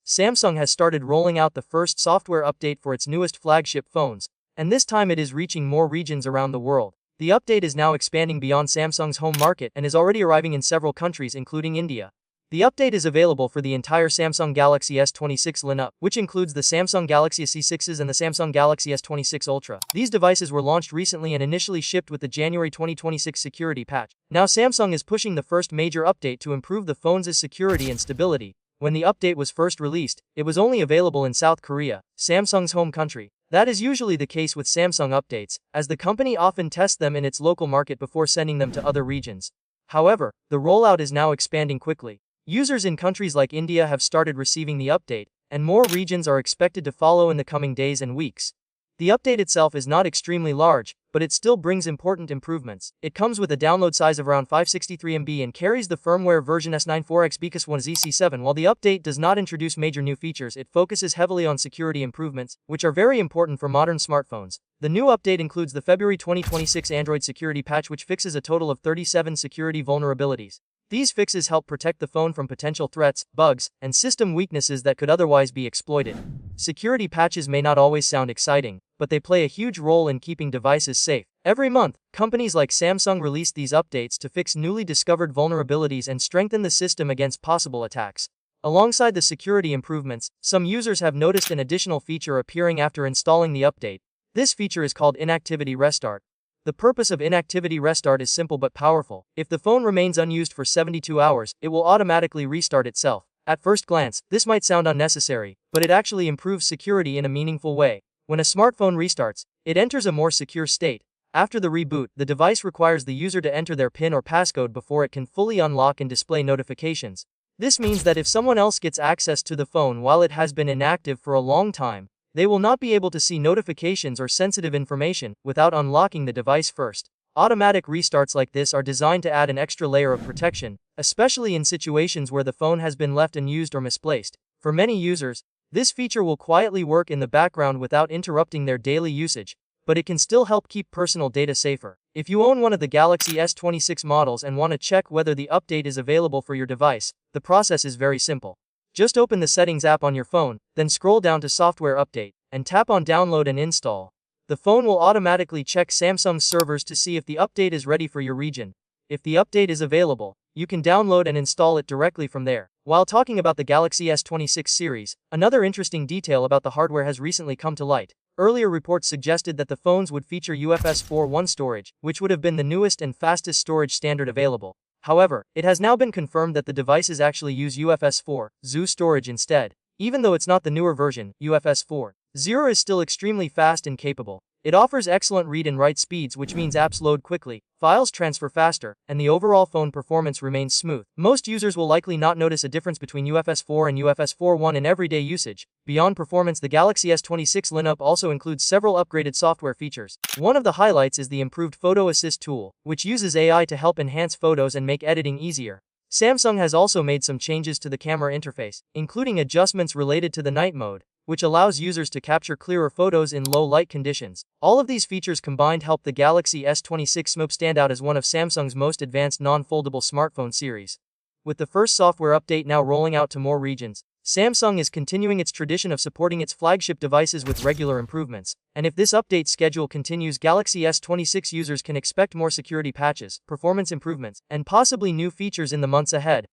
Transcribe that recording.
Samsung has started rolling out the first software update for its newest flagship phones, and this time it is reaching more regions around the world. The update is now expanding beyond Samsung's home market and is already arriving in several countries including India. The update is available for the entire Samsung Galaxy S26 lineup, which includes the Samsung Galaxy S26s and the Samsung Galaxy S26 Ultra. These devices were launched recently and initially shipped with the January 2026 security patch. Now Samsung is pushing the first major update to improve the phone's security and stability. When the update was first released, it was only available in South Korea, Samsung's home country. That is usually the case with Samsung updates, as the company often tests them in its local market before sending them to other regions. However, the rollout is now expanding quickly. Users in countries like India have started receiving the update, and more regions are expected to follow in the coming days and weeks. The update itself is not extremely large, but it still brings important improvements. It comes with a download size of around 563 MB and carries the firmware version S94X BKS1ZC7. While the update does not introduce major new features, it focuses heavily on security improvements, which are very important for modern smartphones. The new update includes the February 2026 Android security patch, which fixes a total of 37 security vulnerabilities. These fixes help protect the phone from potential threats, bugs, and system weaknesses that could otherwise be exploited. Security patches may not always sound exciting, but they play a huge role in keeping devices safe. Every month, companies like Samsung release these updates to fix newly discovered vulnerabilities and strengthen the system against possible attacks. Alongside the security improvements, some users have noticed an additional feature appearing after installing the update. This feature is called Inactivity Restart. The purpose of Inactivity Restart is simple but powerful. If the phone remains unused for 72 hours, it will automatically restart itself. At first glance, this might sound unnecessary, but it actually improves security in a meaningful way. When a smartphone restarts, it enters a more secure state. After the reboot, the device requires the user to enter their PIN or passcode before it can fully unlock and display notifications. This means that if someone else gets access to the phone while it has been inactive for a long time, they will not be able to see notifications or sensitive information without unlocking the device first. Automatic restarts like this are designed to add an extra layer of protection, especially in situations where the phone has been left unused or misplaced. For many users, this feature will quietly work in the background without interrupting their daily usage, but it can still help keep personal data safer. If you own one of the Galaxy S26 models and want to check whether the update is available for your device, the process is very simple. Just open the Settings app on your phone, then scroll down to Software Update, and tap on Download and Install. The phone will automatically check Samsung's servers to see if the update is ready for your region. If the update is available, you can download and install it directly from there. While talking about the Galaxy S26 series, another interesting detail about the hardware has recently come to light. Earlier reports suggested that the phones would feature UFS 4.1 storage, which would have been the newest and fastest storage standard available. However, it has now been confirmed that the devices actually use UFS 4.0 storage instead. Even though it's not the newer version, UFS 4.0 is still extremely fast and capable. It offers excellent read and write speeds, which means apps load quickly, files transfer faster, and the overall phone performance remains smooth. Most users will likely not notice a difference between UFS 4 and UFS 4.1 in everyday usage. Beyond performance, the Galaxy S26 lineup also includes several upgraded software features. One of the highlights is the improved Photo Assist tool, which uses AI to help enhance photos and make editing easier. Samsung has also made some changes to the camera interface, including adjustments related to the night mode, which allows users to capture clearer photos in low light conditions. All of these features combined help the Galaxy S26 stand out as one of Samsung's most advanced non-foldable smartphone series. With the first software update now rolling out to more regions, Samsung is continuing its tradition of supporting its flagship devices with regular improvements. And if this update schedule continues, Galaxy S26 users can expect more security patches, performance improvements, and possibly new features in the months ahead.